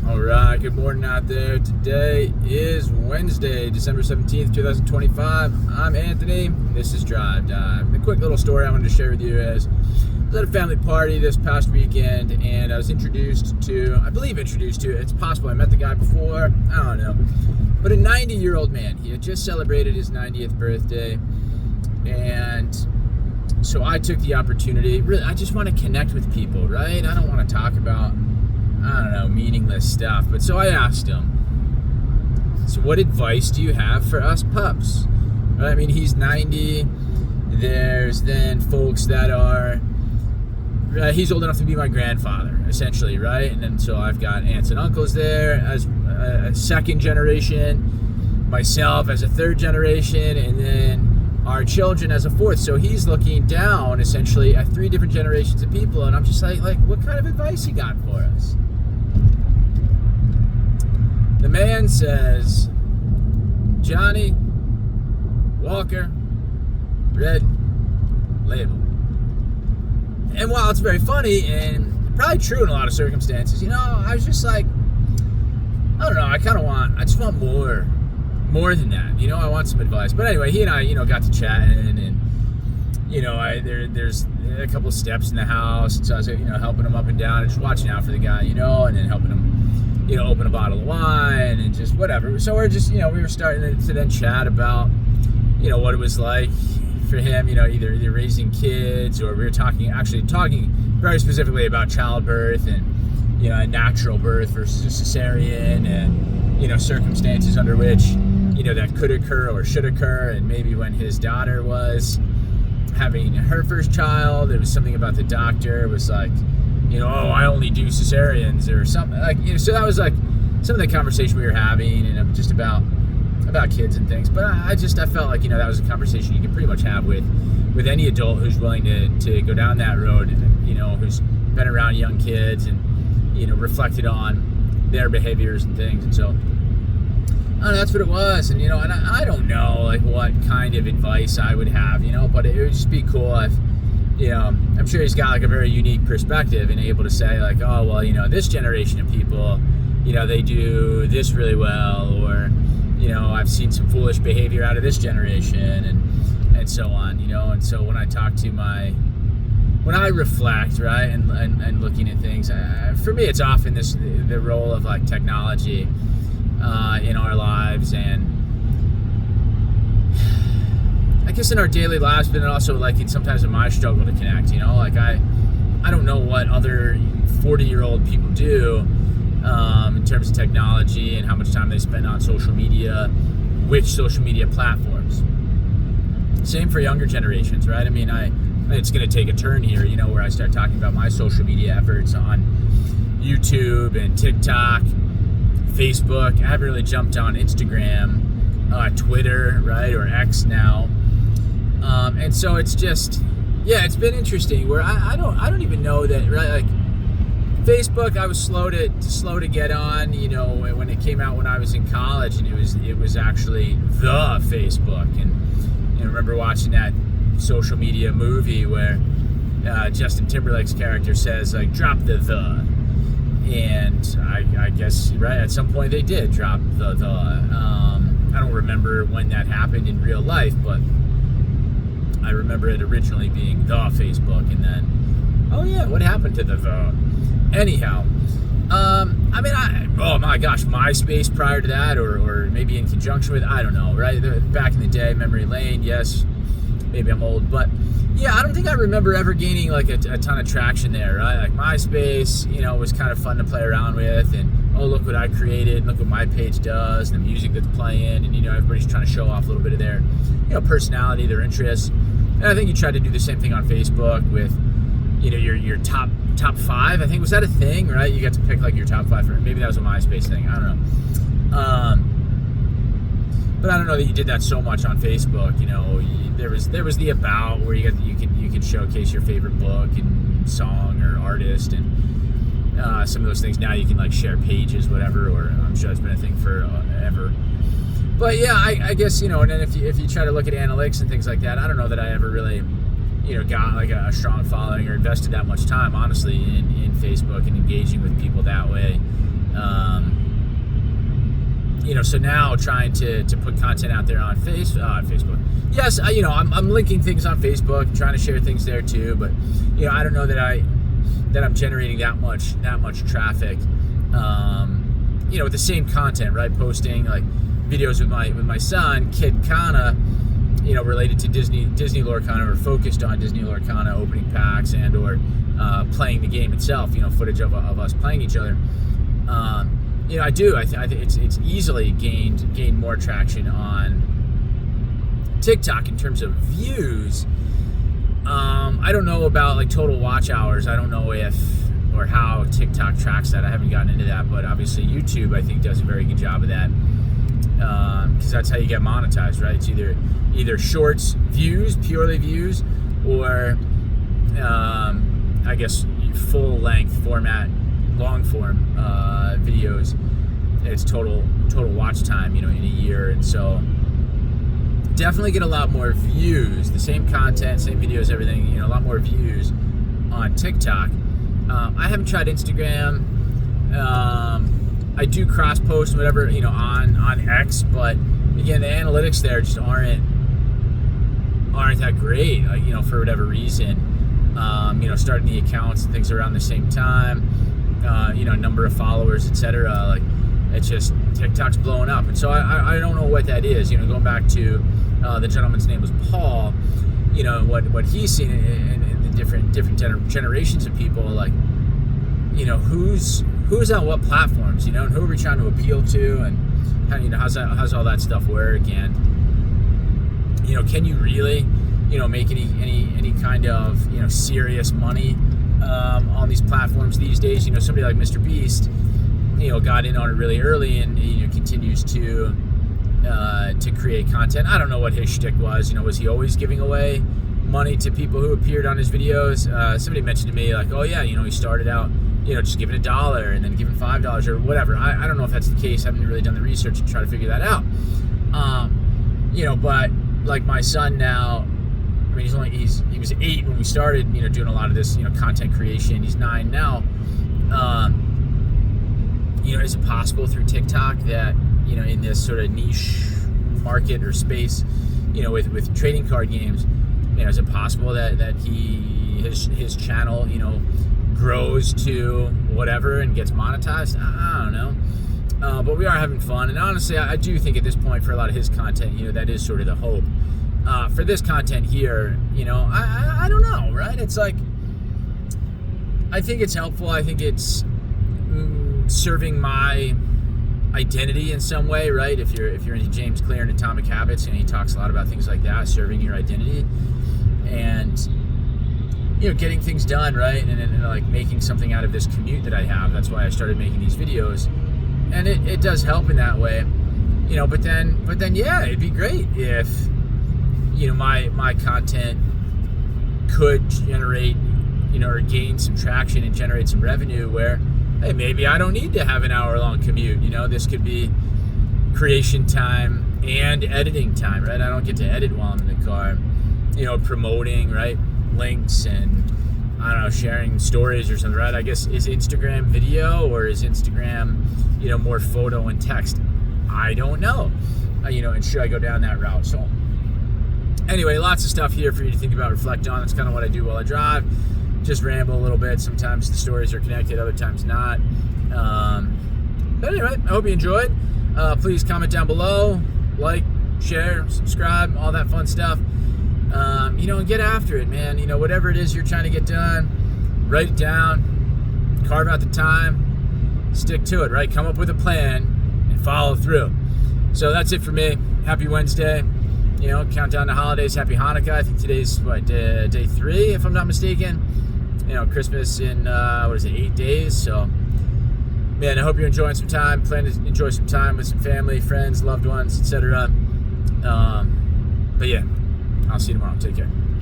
All right, good morning out there. Today is Wednesday, December 17th, 2025. I'm Anthony, and this is Drive Time. The quick little story I wanted to share with you is I was at a family party this past weekend, and I was introduced to, it's possible I met the guy before, I don't know, but a 90-year-old man. He had just celebrated his 90th birthday, and so I took the opportunity. Really, I just want to connect with people, right? I don't want to talk about, meaningless stuff. But so I asked him, so what advice do you have for us pups? Right? I mean, he's 90. There's then folks that are, he's old enough to be my grandfather, essentially, right? And then so I've got aunts and uncles there as a second generation, myself as a third generation, and then our children as a fourth. So he's looking down essentially at three different generations of people, and I'm just like, what kind of advice you got for us? The man says, Johnny Walker Red Label. And while it's very funny and probably true in a lot of circumstances, I was just like, I don't know, I just want more than that. I want some advice. But anyway, he and I, got to chatting, and there's a couple of steps in the house, and so I was, helping him up and down, and just watching out for the guy, and then helping him, open a bottle of wine and just whatever. So we're just, we were starting to then chat about, what it was like for him, either raising kids, or we were talking very specifically about childbirth and, a natural birth versus a cesarean, and, circumstances under which, that could occur or should occur. And maybe when his daughter was having her first child, it was something about the doctor was like, I only do cesareans or something, like, so that was like some of the conversation we were having, and just about kids and things. But I felt like, that was a conversation you could pretty much have with any adult who's willing to go down that road, who's been around young kids and, reflected on their behaviors and things. And so, I don't know, that's what it was. And, and I don't know, like, what kind of advice I would have, but it would just be cool if, I'm sure he's got, like, a very unique perspective and able to say, like, oh, well, this generation of people, they do this really well, or, I've seen some foolish behavior out of this generation, and so on, and so when I reflect, right, and looking at things, for me, it's often the role of, like, technology in our lives, and I guess in our daily lives, but then also, like, sometimes in my struggle to connect, like I don't know what other 40-year-old people do in terms of technology and how much time they spend on social media, which social media platforms. Same for younger generations, right? I mean, it's going to take a turn here, where I start talking about my social media efforts on YouTube and TikTok, Facebook. I haven't really jumped on Instagram, Twitter, right, or X now. And so it's just, it's been interesting where I don't even know that, right? Like, Facebook, I was slow to get on, when it came out when I was in college, and it was actually the Facebook. And I remember watching that social media movie where Justin Timberlake's character says, like, drop the. And I guess, right, at some point they did drop the. I don't remember when that happened in real life, but I remember it originally being the Facebook, and then, oh yeah, what happened to the? Anyhow, oh my gosh, MySpace prior to that, or maybe in conjunction with, I don't know, right? Back in the day, memory lane, yes, maybe I'm old, but yeah, I don't think I remember ever gaining, like, a ton of traction there, right? Like, MySpace, was kind of fun to play around with, and, oh, look what I created, look what my page does, and the music that's playing, and, everybody's trying to show off a little bit of their, personality, their interests. And I think you tried to do the same thing on Facebook with, your top five. I think, was that a thing, right? You got to pick, like, your top five. Maybe that was a MySpace thing. I don't know. But I don't know that you did that so much on Facebook. There was the about, where you could showcase your favorite book and song or artist, and some of those things. Now you can, like, share pages, whatever. Or I'm sure it's been a thing forever. But yeah, I guess, and then if you try to look at analytics and things like that, I don't know that I ever really, got, like, a strong following or invested that much time, honestly, in Facebook and engaging with people that way. so now trying to put content out there on Facebook. Yes, I'm linking things on Facebook, trying to share things there too, but I don't know that I'm generating that much traffic. With the same content, right? Posting like videos with my son, Kid Kana, related to Disney Lorcana, or focused on Disney Lorcana opening packs and or playing the game itself. Footage of us playing each other. I think it's easily gained more traction on TikTok in terms of views. I don't know about like total watch hours. I don't know if or how TikTok tracks that. I haven't gotten into that, but obviously YouTube, I think, does a very good job of that, because that's how you get monetized, right? It's either shorts views, purely views, or I guess full length format, long form videos. It's total watch time, in a year. And so definitely get a lot more views, the same content, same videos, everything, a lot more views on TikTok. I haven't tried Instagram. I do cross post whatever, on X, but again, the analytics there just aren't that great, for whatever reason. Starting the accounts and things around the same time, number of followers, etc. Like, it's just TikTok's blowing up, and so I don't know what that is. Going back to the gentleman's name was Paul. What he's seen in the different generations of people, like, who's on what platforms, and who are we trying to appeal to, and how's all that stuff work, and can you really make any kind of serious money on these platforms these days? Somebody like Mr. Beast, got in on it really early, and continues to create content. I don't know what his shtick was. Was he always giving away money to people who appeared on his videos? Somebody mentioned to me, like, oh yeah, he started out just giving $1 and then giving $5 or whatever. I don't know if that's the case. I haven't really done the research to try to figure that out. But like my son now, I mean, he was 8 when we started, doing a lot of this, content creation. He's 9 now. Is it possible through TikTok that, in this sort of niche market or space, with trading card games, is it possible that his channel, grows to whatever and gets monetized? I don't know. But we are having fun, and honestly, I do think at this point, for a lot of his content, that is sort of the hope. For this content here, I don't know, right? It's like, I think it's helpful. I think it's serving my identity in some way, right? If you're into James Clear and Atomic Habits, he talks a lot about things like that, serving your identity, and getting things done, right? And like making something out of this commute that I have. That's why I started making these videos, and it does help in that way, But then, yeah, it'd be great if my content could generate, or gain some traction and generate some revenue where, hey, maybe I don't need to have an hour-long commute. This could be creation time and editing time, right? I don't get to edit while I'm in the car. Promoting, right? Links and, I don't know, sharing stories or something, right? I guess, is Instagram video, or is Instagram, more photo and text? I don't know. And should I go down that route? So anyway, lots of stuff here for you to think about, reflect on. That's kind of what I do while I drive. Just ramble a little bit. Sometimes the stories are connected, other times not. But anyway, I hope you enjoyed. Please comment down below, like, share, subscribe, all that fun stuff. And get after it, man. Whatever it is you're trying to get done, write it down, carve out the time, stick to it, right? Come up with a plan and follow through. So that's it for me. Happy Wednesday. Countdown to holidays. Happy Hanukkah. I think today's day 3, if I'm not mistaken. Christmas in 8 days. So, man, I hope you're enjoying some time. Plan to enjoy some time with some family, friends, loved ones, etc. But yeah, I'll see you tomorrow. Take care.